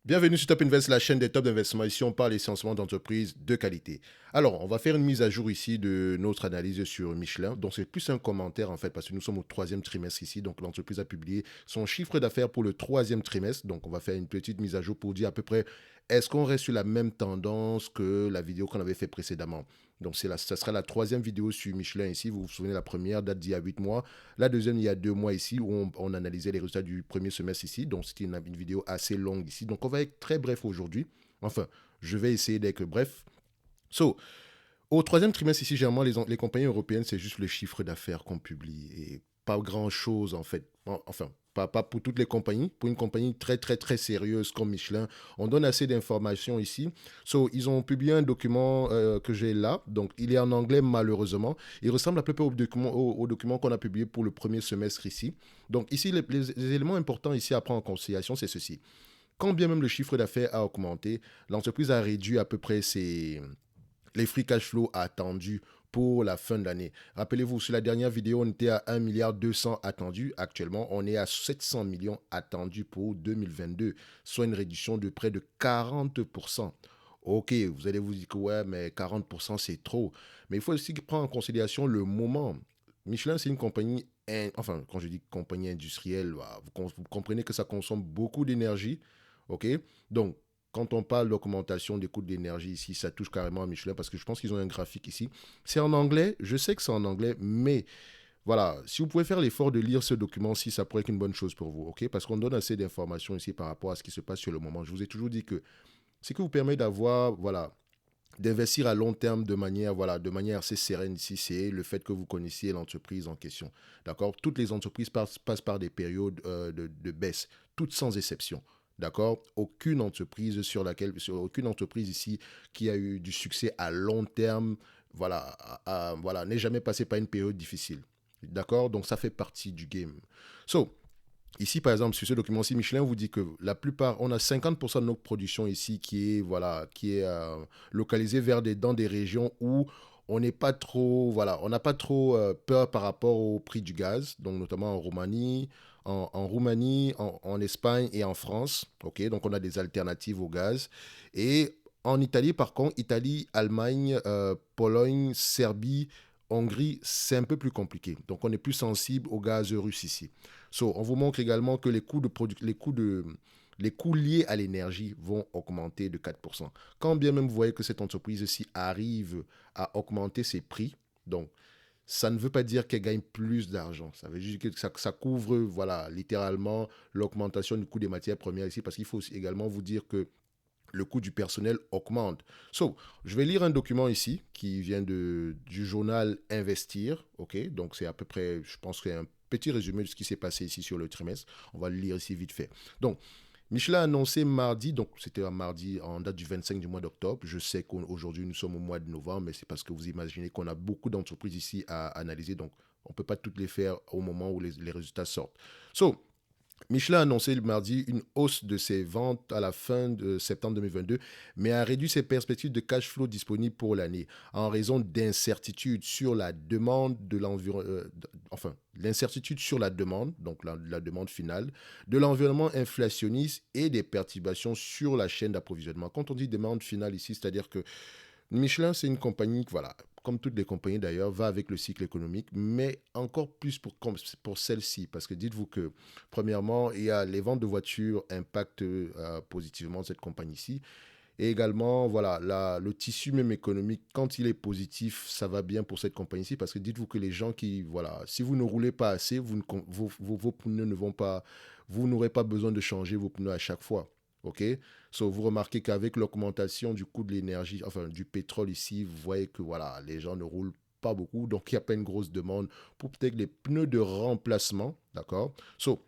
Bienvenue sur Top Invest, la chaîne des top d'investissement. Ici, on parle essentiellement d'entreprises de qualité. Alors, on va faire une mise à jour ici de notre analyse sur Michelin. Donc, c'est plus un commentaire en fait, parce que nous sommes au troisième trimestre ici. Donc, l'entreprise a publié son chiffre d'affaires pour le troisième trimestre. Donc, on va faire une petite mise à jour pour dire à peu près est-ce qu'on reste sur la même tendance que la vidéo qu'on avait fait précédemment. Donc, ça sera la troisième vidéo sur Michelin ici. Vous vous souvenez, la première date d'il y a 8 mois. La deuxième, il y a 2 mois ici, où on analysait les résultats du premier semestre ici. Donc, c'était une vidéo assez longue ici. Donc, on va être très bref aujourd'hui. Enfin, je vais essayer d'être bref. So, au troisième trimestre ici, généralement, les compagnies européennes, c'est juste le chiffre d'affaires qu'on publie. Et pas grand-chose, en fait. Enfin, pas pour toutes les compagnies. Pour une compagnie très, très, très sérieuse comme Michelin, on donne assez d'informations ici. So, ils ont publié un document que j'ai là. Donc, il est en anglais, malheureusement. Il ressemble à peu près au document qu'on a publié pour le premier semestre ici. Donc, ici, les éléments importants ici à prendre en considération, c'est ceci. Quand bien même le chiffre d'affaires a augmenté, l'entreprise a réduit à peu près les free cash flow attendus pour la fin de l'année. Rappelez-vous, sur la dernière vidéo, on était à 1,2 milliard attendus. Actuellement, on est à 700 millions attendus pour 2022, soit une réduction de près de 40%. Ok, vous allez vous dire que ouais, mais 40% c'est trop. Mais il faut aussi prendre en considération le moment. Michelin, c'est une compagnie, enfin, quand je dis compagnie industrielle, vous comprenez que ça consomme beaucoup d'énergie. Ok, donc quand on parle d'augmentation des coûts de l'énergie ici, ça touche carrément à Michelin parce que je pense qu'ils ont un graphique ici. C'est en anglais, je sais que c'est en anglais, mais voilà, si vous pouvez faire l'effort de lire ce document-ci, ça pourrait être une bonne chose pour vous, ok? Parce qu'on donne assez d'informations ici par rapport à ce qui se passe sur le moment. Je vous ai toujours dit que ce qui vous permet d'avoir, voilà, d'investir à long terme de manière assez sereine ici, c'est le fait que vous connaissiez l'entreprise en question. D'accord? Toutes les entreprises passent par des périodes de baisse, toutes sans exception. D'accord? Aucune entreprise ici qui a eu du succès à long terme, voilà, n'est jamais passée par une période difficile. D'accord? Donc ça fait partie du game. So, ici, par exemple, sur ce document-ci, Michelin vous dit que la plupart, on a 50% de notre production ici qui est localisée dans des régions où on n'est pas trop, voilà, on n'a pas trop peur par rapport au prix du gaz, donc notamment en Roumanie, en Espagne et en France. Ok, donc on a des alternatives au gaz. Et en Italie, par contre, Italie, Allemagne, Pologne, Serbie, Hongrie, c'est un peu plus compliqué. Donc on est plus sensible au gaz russe ici. So, on vous montre également que les coûts liés à l'énergie vont augmenter de 4%. Quand bien même vous voyez que cette entreprise-ci arrive à augmenter ses prix, donc ça ne veut pas dire qu'elle gagne plus d'argent. Ça veut juste que ça couvre, voilà, littéralement l'augmentation du coût des matières premières ici, parce qu'il faut également vous dire que le coût du personnel augmente. So, je vais lire un document ici qui vient du journal Investir. Ok, donc c'est à peu près, je pense que c'est un petit résumé de ce qui s'est passé ici sur le trimestre. On va le lire ici vite fait. Donc, Michelin a annoncé mardi, donc c'était un mardi en date du 25 du mois d'octobre. Je sais qu'aujourd'hui nous sommes au mois de novembre, mais c'est parce que vous imaginez qu'on a beaucoup d'entreprises ici à analyser, donc on ne peut pas toutes les faire au moment où les résultats sortent. So, Michelin a annoncé le mardi une hausse de ses ventes à la fin de septembre 2022, mais a réduit ses perspectives de cash flow disponibles pour l'année en raison d'incertitudes sur la demande de l'incertitude sur la demande, donc la demande finale, de l'environnement inflationniste et des perturbations sur la chaîne d'approvisionnement. Quand on dit demande finale ici, c'est-à-dire que Michelin, c'est une compagnie qui, voilà, comme toutes les compagnies d'ailleurs, va avec le cycle économique, mais encore plus pour celle-ci, parce que dites-vous que, premièrement, il y a les ventes de voitures impactent positivement cette compagnie-ci, et également, voilà, le tissu même économique, quand il est positif, ça va bien pour cette compagnie-ci, parce que dites-vous que les gens qui, voilà, si vous ne roulez pas assez, vos pneus ne vont pas, vous n'aurez pas besoin de changer vos pneus à chaque fois. OK? So, vous remarquez qu'avec l'augmentation du coût de l'énergie, enfin du pétrole ici, vous voyez que voilà, les gens ne roulent pas beaucoup, donc il n'y a pas une grosse demande pour peut-être les pneus de remplacement, d'accord? So,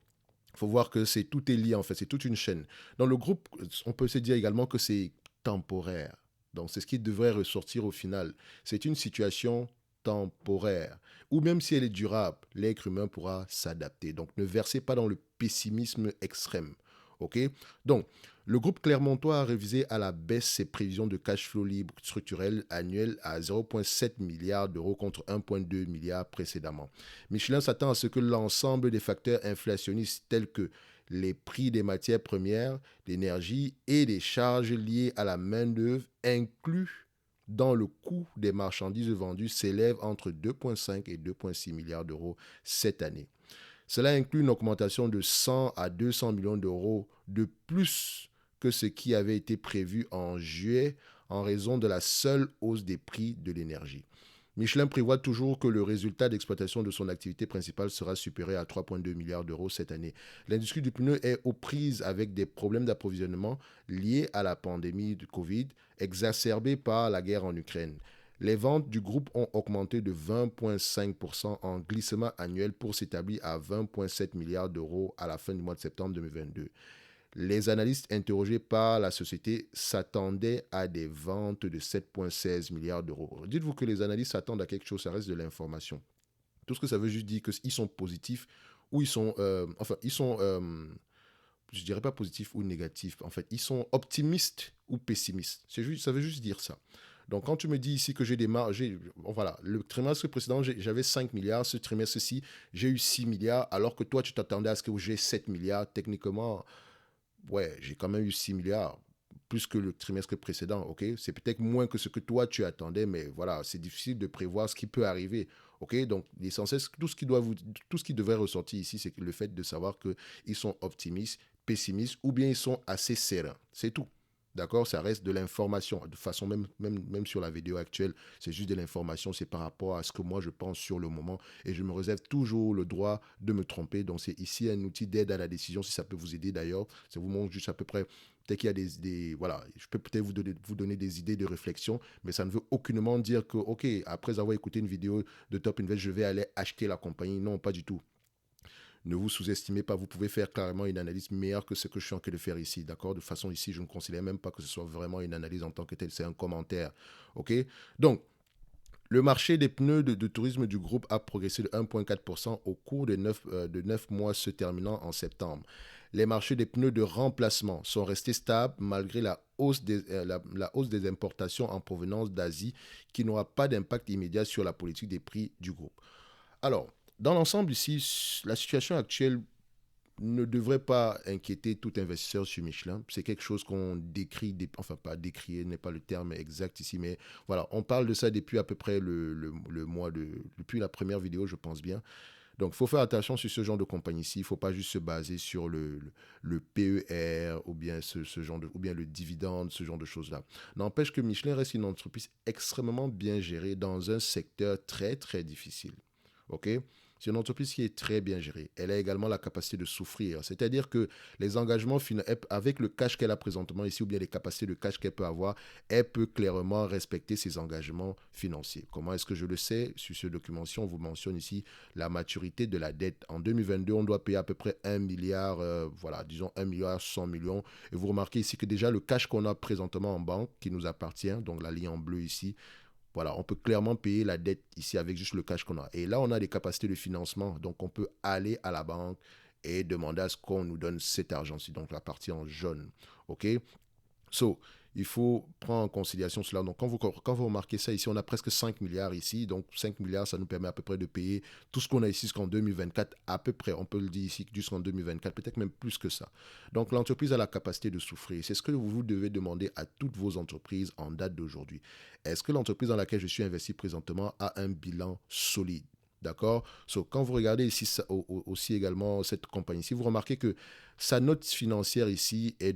il faut voir que tout est lié en fait, c'est toute une chaîne. Dans le groupe, on peut se dire également que c'est temporaire. Donc c'est ce qui devrait ressortir au final. C'est une situation temporaire. Ou même si elle est durable, l'être humain pourra s'adapter. Donc ne versez pas dans le pessimisme extrême. OK? Donc, le groupe Clermontois a révisé à la baisse ses prévisions de cash flow libre structurel annuel à 0,7 milliard d'euros contre 1,2 milliard précédemment. Michelin s'attend à ce que l'ensemble des facteurs inflationnistes tels que les prix des matières premières, l'énergie et les charges liées à la main-d'œuvre inclus dans le coût des marchandises vendues s'élèvent entre 2,5 et 2,6 milliards d'euros cette année. Cela inclut une augmentation de 100 à 200 millions d'euros de plus que ce qui avait été prévu en juillet en raison de la seule hausse des prix de l'énergie. Michelin prévoit toujours que le résultat d'exploitation de son activité principale sera supérieur à 3,2 milliards d'euros cette année. L'industrie du pneu est aux prises avec des problèmes d'approvisionnement liés à la pandémie de Covid, exacerbée par la guerre en Ukraine. Les ventes du groupe ont augmenté de 20,5% en glissement annuel pour s'établir à 20,7 milliards d'euros à la fin du mois de septembre 2022. Les analystes interrogés par la société s'attendaient à des ventes de 7,16 milliards d'euros. Dites-vous que les analystes s'attendent à quelque chose, ça reste de l'information. Tout ce que ça veut juste dire qu'ils sont positifs ou ils sont... je dirais pas positifs ou négatifs. En fait, ils sont optimistes ou pessimistes. Ça veut juste dire ça. Donc, quand tu me dis ici que j'ai des marges, voilà, le trimestre précédent, j'avais 5 milliards. Ce trimestre-ci, j'ai eu 6 milliards, alors que toi, tu t'attendais à ce que j'ai 7 milliards. Techniquement, ouais, j'ai quand même eu 6 milliards, plus que le trimestre précédent, ok? C'est peut-être moins que ce que toi, tu attendais, mais voilà, c'est difficile de prévoir ce qui peut arriver, ok? Donc, l'essentiel, tout ce qui devrait ressortir ici, c'est le fait de savoir qu'ils sont optimistes, pessimistes, ou bien ils sont assez sereins. C'est tout. D'accord? Ça reste de l'information. De façon, même sur la vidéo actuelle, c'est juste de l'information. C'est par rapport à ce que moi, je pense sur le moment. Et je me réserve toujours le droit de me tromper. Donc, c'est ici un outil d'aide à la décision, si ça peut vous aider d'ailleurs. Ça vous montre juste à peu près. Peut-être qu'il y a voilà, je peux peut-être vous donner des idées de réflexion, mais ça ne veut aucunement dire que, OK, après avoir écouté une vidéo de Top Invest, je vais aller acheter la compagnie. Non, pas du tout. Ne vous sous-estimez pas, vous pouvez faire carrément une analyse meilleure que ce que je suis en train de faire ici, d'accord? De façon, ici, je ne considère même pas que ce soit vraiment une analyse en tant que telle, c'est un commentaire, ok? Donc, le marché des pneus de tourisme du groupe a progressé de 1,4% au cours de 9 mois se terminant en septembre. Les marchés des pneus de remplacement sont restés stables malgré la hausse la hausse des importations en provenance d'Asie qui n'aura pas d'impact immédiat sur la politique des prix du groupe. Alors, dans l'ensemble ici, la situation actuelle ne devrait pas inquiéter tout investisseur sur Michelin. C'est quelque chose qu'on décrit, enfin pas décrier n'est pas le terme exact ici, mais voilà, on parle de ça depuis à peu près depuis la première vidéo, je pense bien. Donc, il faut faire attention sur ce genre de compagnie-ci. Il ne faut pas juste se baser sur le PER ou bien, ou bien le dividende, ce genre de choses-là. N'empêche que Michelin reste une entreprise extrêmement bien gérée dans un secteur très, très difficile. OK? C'est une entreprise qui est très bien gérée. Elle a également la capacité de souffrir. C'est-à-dire que les engagements, avec le cash qu'elle a présentement ici, ou bien les capacités de cash qu'elle peut avoir, elle peut clairement respecter ses engagements financiers. Comment est-ce que je le sais? Sur ce document-ci, on vous mentionne ici la maturité de la dette. En 2022, on doit payer à peu près 1 milliard, voilà, disons 1 milliard 100 millions. Et vous remarquez ici que déjà le cash qu'on a présentement en banque, qui nous appartient, donc la ligne en bleu ici, voilà, on peut clairement payer la dette ici avec juste le cash qu'on a. Et là, on a des capacités de financement. Donc, on peut aller à la banque et demander à ce qu'on nous donne cet argent-ci. Donc, la partie en jaune. OK? So, il faut prendre en considération cela. Donc, quand vous remarquez ça ici, on a presque 5 milliards ici. Donc, 5 milliards, ça nous permet à peu près de payer tout ce qu'on a ici jusqu'en 2024, à peu près. On peut le dire ici jusqu'en 2024, peut-être même plus que ça. Donc, l'entreprise a la capacité de souffrir. C'est ce que vous devez demander à toutes vos entreprises en date d'aujourd'hui. Est-ce que l'entreprise dans laquelle je suis investi présentement a un bilan solide? D'accord? So, quand vous regardez ici aussi également cette compagnie-ci, vous remarquez que sa note financière ici est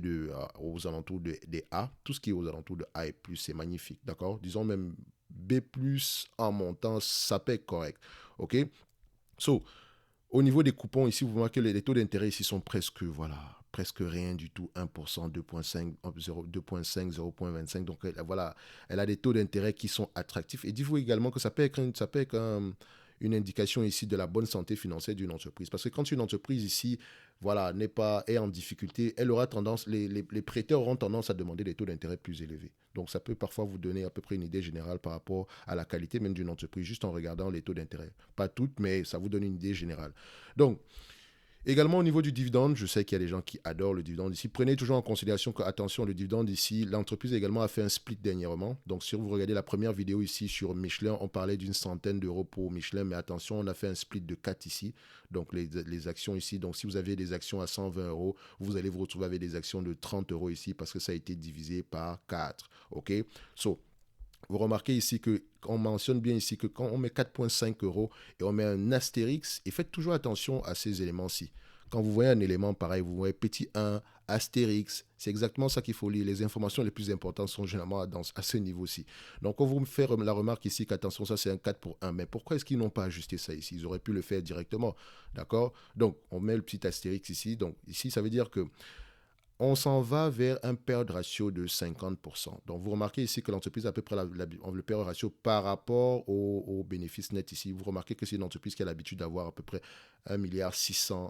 aux alentours des A. Tout ce qui est aux alentours de A et plus, c'est magnifique. D'accord? Disons même B plus en montant, ça peut être correct. OK? So, au niveau des coupons, ici, vous remarquez que les taux d'intérêt ici sont presque rien du tout, 1%, 2,5, 2,5, 0,25. Donc, voilà, elle a des taux d'intérêt qui sont attractifs. Et dites-vous également que ça peut être une indication ici de la bonne santé financière d'une entreprise. Parce que quand une entreprise ici, voilà, est en difficulté, elle aura tendance, les prêteurs auront tendance à demander des taux d'intérêt plus élevés. Donc, ça peut parfois vous donner à peu près une idée générale par rapport à la qualité même d'une entreprise, juste en regardant les taux d'intérêt. Pas toutes, mais ça vous donne une idée générale. Donc, Également au niveau du dividende, je sais qu'il y a des gens qui adorent le dividende ici. Prenez toujours en considération que, attention, le dividende ici, l'entreprise également a fait un split dernièrement. Donc si vous regardez la première vidéo ici sur Michelin, on parlait d'une centaine d'euros pour Michelin, mais attention, on a fait un split de 4 ici. Donc les actions ici, donc si vous avez des actions à 120 euros, vous allez vous retrouver avec des actions de 30 euros ici parce que ça a été divisé par 4. OK? So, vous remarquez ici que on mentionne bien ici que quand on met 4,5 euros et on met un astérix, et faites toujours attention à ces éléments-ci. Quand vous voyez un élément pareil, vous voyez petit 1, astérix, c'est exactement ça qu'il faut lire. Les informations les plus importantes sont généralement à ce niveau-ci. Donc on vous fait la remarque ici qu'attention, ça c'est un 4 pour 1. Mais pourquoi est-ce qu'ils n'ont pas ajusté ça ici? Ils auraient pu le faire directement. D'accord? Donc on met le petit astérix ici. Donc ici, ça veut dire que on s'en va vers un perd ratio de 50%. Donc, vous remarquez ici que l'entreprise a à peu près le perd ratio par rapport au bénéfice net ici. Vous remarquez que c'est une entreprise qui a l'habitude d'avoir à peu près 1,6 milliard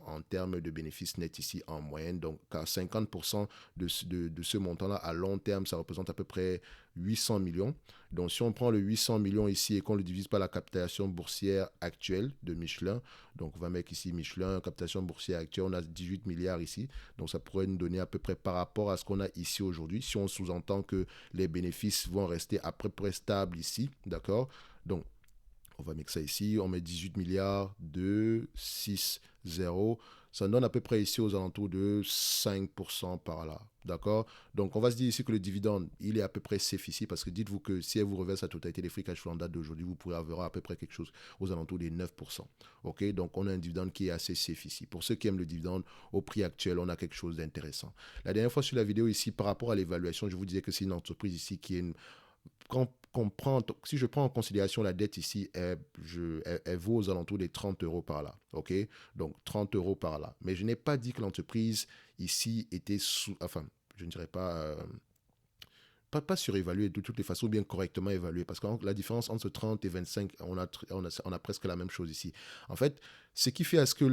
en termes de bénéfice net ici en moyenne. Donc, à 50% de ce montant-là, à long terme, ça représente à peu près 800 millions. Donc, si on prend le 800 millions ici et qu'on le divise par la captation boursière actuelle de Michelin, donc on va mettre ici Michelin, captation boursière actuelle, on a 18 milliards ici. Donc, ça pourrait nous donner à peu près par rapport à ce qu'on a ici aujourd'hui, si on sous-entend que les bénéfices vont rester à peu près stables ici, d'accord? Donc, on va mettre ça ici, on met 18 milliards, 2, 6, 0. Ça donne à peu près ici aux alentours de 5% par là. D'accord? Donc, on va se dire ici que le dividende, il est à peu près safe ici parce que dites-vous que si elle vous reverse la totalité des free cash flow en date d'aujourd'hui, vous pourrez avoir à peu près quelque chose aux alentours des 9%. OK? Donc, on a un dividende qui est assez safe ici. Pour ceux qui aiment le dividende, au prix actuel, on a quelque chose d'intéressant. La dernière fois sur la vidéo ici, par rapport à l'évaluation, je vous disais que c'est une entreprise ici qui est une si je prends en considération la dette ici, elle vaut aux alentours des 30 euros par là. OK? Donc 30 euros par là. Mais je n'ai pas dit que l'entreprise ici était enfin, je ne dirais pas surévaluée de toutes les façons, ou bien correctement évaluée. Parce que la différence entre 30 et 25, on a presque la même chose ici. En fait, ce qui fait à ce que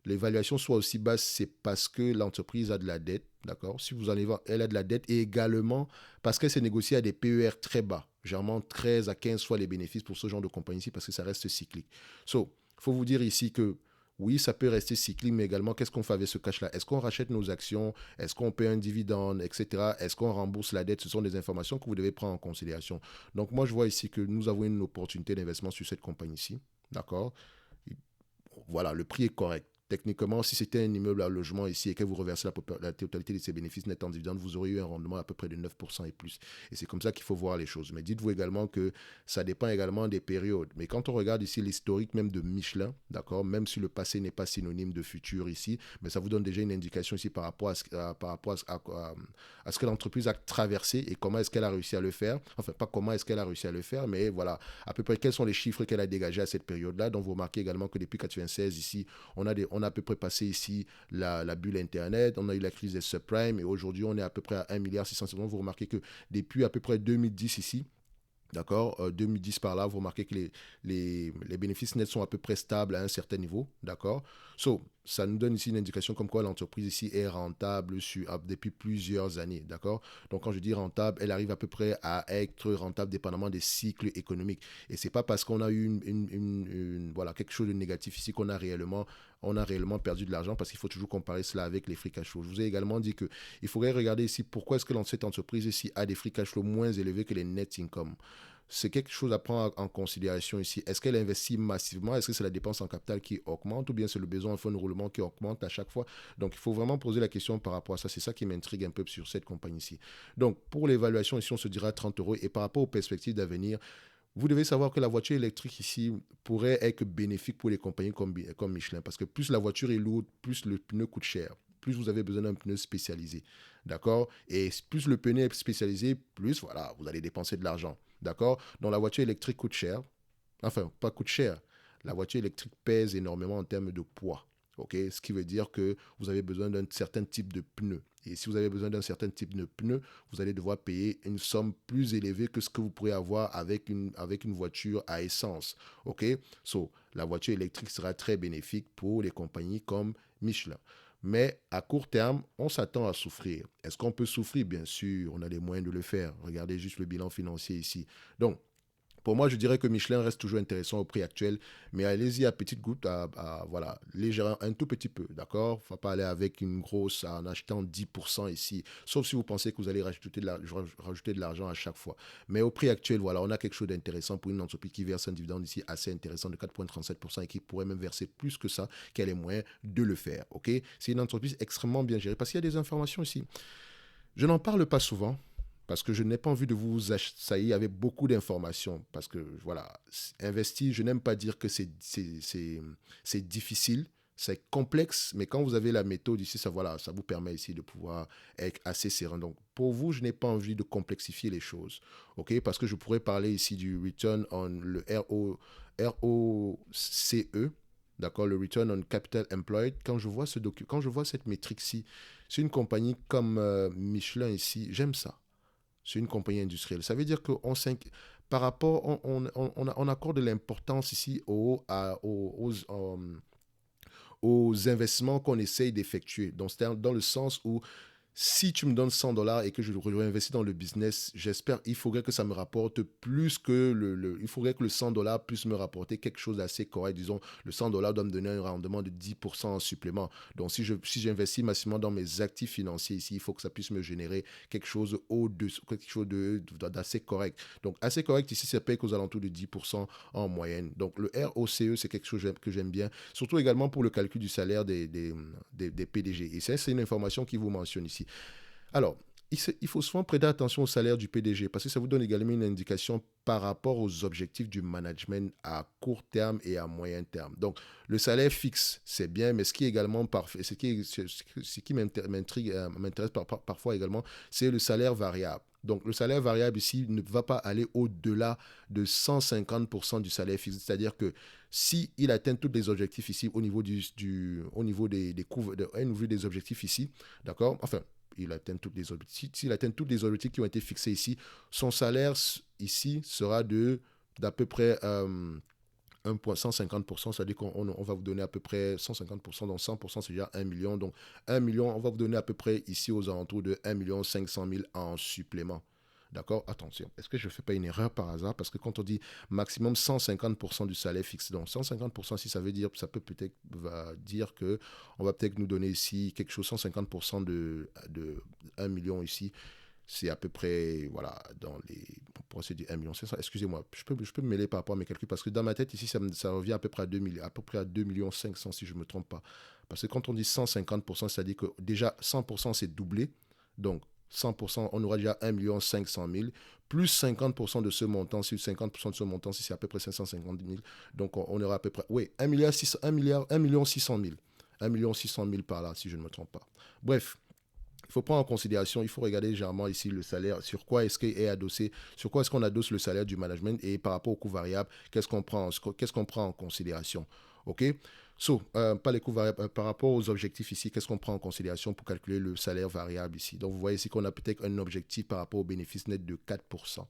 l'évaluation soit aussi basse, c'est parce que l'entreprise a de la dette, d'accord? Si vous allez voir, elle a de la dette et également parce qu'elle s'est négociée à des PER très bas, généralement 13 à 15 fois les bénéfices pour ce genre de compagnie ici parce que ça reste cyclique. So, il faut vous dire ici que oui, ça peut rester cyclique, mais également, qu'est-ce qu'on fait avec ce cash-là? Est-ce qu'on rachète nos actions? Est-ce qu'on paie un dividende, etc.? Est-ce qu'on rembourse la dette? Ce sont des informations que vous devez prendre en considération. Donc, moi, je vois ici que nous avons une opportunité d'investissement sur cette compagnie-ci, d'accord? Voilà, le prix est correct. Techniquement, si c'était un immeuble à logement ici et que vous reversez la totalité de ses bénéfices nets en dividende, vous auriez eu un rendement à peu près de 9% et plus. Et c'est comme ça qu'il faut voir les choses. Mais dites-vous également que ça dépend également des périodes. Mais quand on regarde ici l'historique même de Michelin, d'accord, même si le passé n'est pas synonyme de futur ici, mais ça vous donne déjà une indication ici par rapport à ce que l'entreprise a traversé et comment est-ce qu'elle a réussi à le faire. Enfin, pas comment est-ce qu'elle a réussi à le faire, mais voilà, à peu près quels sont les chiffres qu'elle a dégagés à cette période-là. Donc, vous remarquez également que depuis 1996, ici, on a à peu près passé ici la bulle Internet, on a eu la crise des subprimes et aujourd'hui, on est à peu près à 1,6 milliard. Vous remarquez que depuis à peu près 2010 ici, d'accord, 2010 par là, vous remarquez que les bénéfices nets sont à peu près stables à un certain niveau, d'accord. So, ça nous donne ici une indication comme quoi l'entreprise ici est rentable depuis plusieurs années, d'accord. Donc quand je dis rentable, elle arrive à peu près à être rentable dépendamment des cycles économiques. Et c'est pas parce qu'on a eu voilà, quelque chose de négatif ici on a réellement perdu de l'argent parce qu'il faut toujours comparer cela avec les free cash flow. Je vous ai également dit qu'il faudrait regarder ici pourquoi est-ce que cette entreprise ici a des free cash flow moins élevés que les net income. C'est quelque chose à prendre en considération ici. Est-ce qu'elle investit massivement? Est-ce que c'est la dépense en capital qui augmente ou bien c'est le besoin en fonds de roulement qui augmente à chaque fois? Donc, il faut vraiment poser la question par rapport à ça. C'est ça qui m'intrigue un peu sur cette compagnie-ci. Donc, pour l'évaluation ici, on se dira 30 euros. Et par rapport aux perspectives d'avenir, vous devez savoir que la voiture électrique ici pourrait être bénéfique pour les compagnies comme Michelin parce que plus la voiture est lourde, plus le pneu coûte cher. Plus vous avez besoin d'un pneu spécialisé. D'accord? Et plus le pneu est spécialisé, plus voilà, vous allez dépenser de l'argent. D'accord? Donc la voiture électrique coûte cher. Enfin, pas coûte cher. La voiture électrique pèse énormément en termes de poids. OK? Ce qui veut dire que vous avez besoin d'un certain type de pneu. Et si vous avez besoin d'un certain type de pneu, vous allez devoir payer une somme plus élevée que ce que vous pourrez avoir avec une voiture à essence. OK? So, la voiture électrique sera très bénéfique pour les compagnies comme Michelin. Mais à court terme, on s'attend à souffrir. Est-ce qu'on peut souffrir? Bien sûr, on a les moyens de le faire. Regardez juste le bilan financier ici. Donc, Pour moi, je dirais que Michelin reste toujours intéressant au prix actuel, mais allez-y à petites gouttes, voilà, légèrement, un tout petit peu, d'accord? Il ne faut pas aller avec une grosse en achetant 10% ici, sauf si vous pensez que vous allez rajouter de l'argent à chaque fois. Mais au prix actuel, voilà, on a quelque chose d'intéressant pour une entreprise qui verse un dividende ici assez intéressant de 4,37% et qui pourrait même verser plus que ça, qu'elle ait moyen de le faire, ok? C'est une entreprise extrêmement bien gérée parce qu'il y a des informations ici. Je n'en parle pas souvent parce que je n'ai pas envie de vous assaillir avec beaucoup d'informations. Parce que, voilà, investir, je n'aime pas dire que c'est difficile, c'est complexe, mais quand vous avez la méthode ici, ça, voilà, ça vous permet ici de pouvoir être assez serein. Donc, pour vous, je n'ai pas envie de complexifier les choses, ok? Parce que je pourrais parler ici du return on le ROCE, d'accord, le Return on Capital Employed. Quand je vois cette métrique-ci, c'est une compagnie comme Michelin ici, j'aime ça. C'est une compagnie industrielle. Ça veut dire qu'on par rapport, on accorde de l'importance ici aux investissements qu'on essaye d'effectuer. Donc, c'est dans le sens où si tu me donnes 100 dollars et que je le réinvestis dans le business, j'espère, il faudrait que ça me rapporte plus que il faudrait que le 100 dollars puisse me rapporter quelque chose d'assez correct. Disons, le 100 dollars doit me donner un rendement de 10% en supplément. Donc, si j'investis massivement dans mes actifs financiers ici, il faut que ça puisse me générer quelque chose quelque chose d'assez correct. Donc, assez correct ici, ça paye qu'aux alentours de 10% en moyenne. Donc, le ROCE, c'est quelque chose que j'aime bien, surtout également pour le calcul du salaire des PDG. Et ça, c'est une information qui vous mentionne ici. Alors, il faut souvent prêter attention au salaire du PDG parce que ça vous donne également une indication par rapport aux objectifs du management à court terme et à moyen terme. Donc, le salaire fixe, c'est bien, mais ce qui est également parfait, ce qui m'intéresse parfois également, c'est le salaire variable. Donc, le salaire variable ici ne va pas aller au-delà de 150% du salaire fixe. C'est-à-dire que si il atteint tous les objectifs ici au niveau au niveau au niveau des objectifs ici, d'accord? Enfin, il atteint toutes les objectifs. S'il atteint tous les objectifs qui ont été fixés ici, son salaire ici sera d'à peu près 1,150%, c'est-à-dire qu'on va vous donner à peu près 150%, donc 100% c'est déjà 1 million. Donc 1 million, on va vous donner à peu près ici aux alentours de 1 500 000 en supplément. D'accord? Attention, est-ce que je ne fais pas une erreur par hasard? Parce que quand on dit maximum 150% du salaire fixe, donc 150%, si ça veut dire, ça peut peut-être dire que on va peut-être nous donner ici quelque chose, 150% de 1 million ici, c'est à peu près, voilà, dans les. Pour essayer de dire 1 million 500. Excusez-moi, je peux me mêler par rapport à mes calculs parce que dans ma tête, ici, ça revient à peu près à 2 millions, à peu près à 2 millions 500 si je ne me trompe pas. Parce que quand on dit 150%, c'est-à-dire que déjà 100% c'est doublé. Donc 100%, on aura déjà 1 million 500 000 plus 50% de ce montant, si 50% de ce montant, si c'est à peu près 550 000. Donc on aura à peu près, oui, 1 milliard 1 million 600 000. 1 million 600 000 par là, si je ne me trompe pas. Bref, il faut prendre en considération, il faut regarder légèrement ici le salaire, sur quoi est-ce qu'il est adossé, sur quoi est-ce qu'on adosse le salaire du management et par rapport au coût variable, qu'est-ce qu'on prend en considération. OK? Pas les coûts variables, par rapport aux objectifs ici, qu'est-ce qu'on prend en considération pour calculer le salaire variable ici. Donc, vous voyez ici qu'on a peut-être un objectif par rapport au bénéfice net de 4%.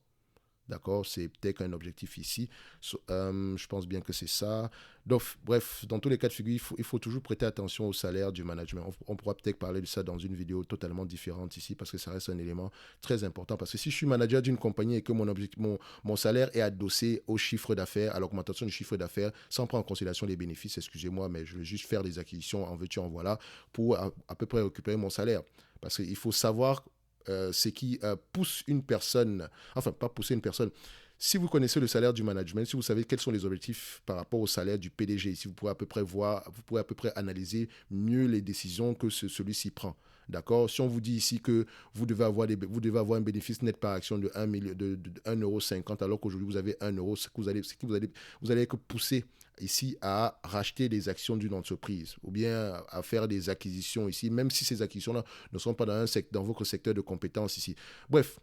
D'accord, c'est peut-être un objectif ici. Je pense bien que c'est ça. Donc, bref, dans tous les cas de figure, il faut toujours prêter attention au salaire du management. On pourra peut-être parler de ça dans une vidéo totalement différente ici parce que ça reste un élément très important. Parce que si je suis manager d'une compagnie et que mon salaire est adossé au chiffre d'affaires, à l'augmentation du chiffre d'affaires, sans prendre en considération les bénéfices, excusez-moi, mais je vais juste faire des acquisitions en veux-tu, en voilà, pour à peu près récupérer mon salaire. Parce qu'il faut savoir ce qui pousse une personne, enfin pas pousser une personne, si vous connaissez le salaire du management, si vous savez quels sont les objectifs par rapport au salaire du PDG, si vous pourrez à peu près vous pourrez à peu près analyser mieux les décisions que celui-ci prend. D'accord? Si on vous dit ici que vous devez avoir un bénéfice net par action de 1,50 € alors qu'aujourd'hui vous avez 1 euro, vous allez être poussé ici à racheter des actions d'une entreprise ou bien à faire des acquisitions ici, même si ces acquisitions-là ne sont pas dans votre secteur de compétences ici. Bref,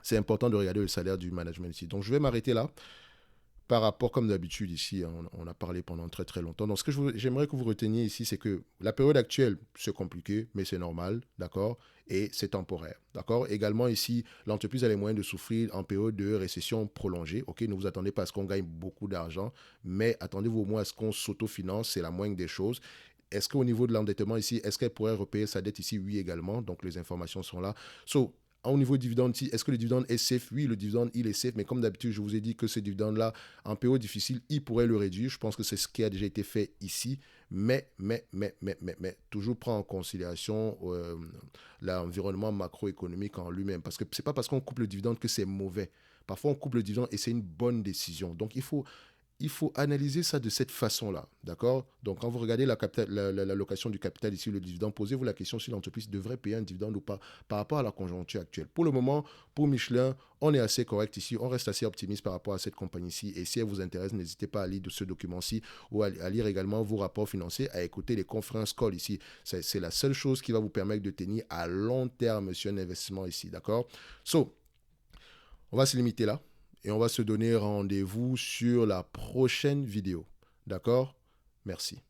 c'est important de regarder le salaire du management ici. Donc, je vais m'arrêter là. Par rapport, comme d'habitude, ici, on a parlé pendant très très longtemps. Donc, ce que j'aimerais que vous reteniez ici, c'est que la période actuelle, c'est compliqué, mais c'est normal, d'accord? Et c'est temporaire, d'accord? Également, ici, l'entreprise a les moyens de souffrir en période de récession prolongée, ok? Ne vous attendez pas à ce qu'on gagne beaucoup d'argent, mais attendez-vous au moins à ce qu'on s'autofinance, c'est la moindre des choses. Est-ce qu'au niveau de l'endettement ici, est-ce qu'elle pourrait repayer sa dette ici? Oui, également. Donc, les informations sont là. au niveau dividende, est-ce que le dividende est safe? Oui, le dividende, il est safe, mais comme d'habitude, je vous ai dit que ce dividende-là, en période difficile, il pourrait le réduire. Je pense que c'est ce qui a déjà été fait ici, mais toujours prendre en considération l'environnement macroéconomique en lui-même, parce que c'est pas parce qu'on coupe le dividende que c'est mauvais. Parfois, on coupe le dividende et c'est une bonne décision. Donc, il faut analyser ça de cette façon-là, d'accord? Donc, quand vous regardez l'allocation du capital ici, le dividende, posez-vous la question si l'entreprise devrait payer un dividende ou pas par rapport à la conjoncture actuelle. Pour le moment, pour Michelin, on est assez correct ici, on reste assez optimiste par rapport à cette compagnie-ci. Et si elle vous intéresse, n'hésitez pas à lire ce document-ci ou à lire également vos rapports financiers, à écouter les conférences call ici. C'est la seule chose qui va vous permettre de tenir à long terme sur un investissement ici, d'accord? So, on va se limiter là et on va se donner rendez-vous sur la prochaine vidéo. D'accord? Merci.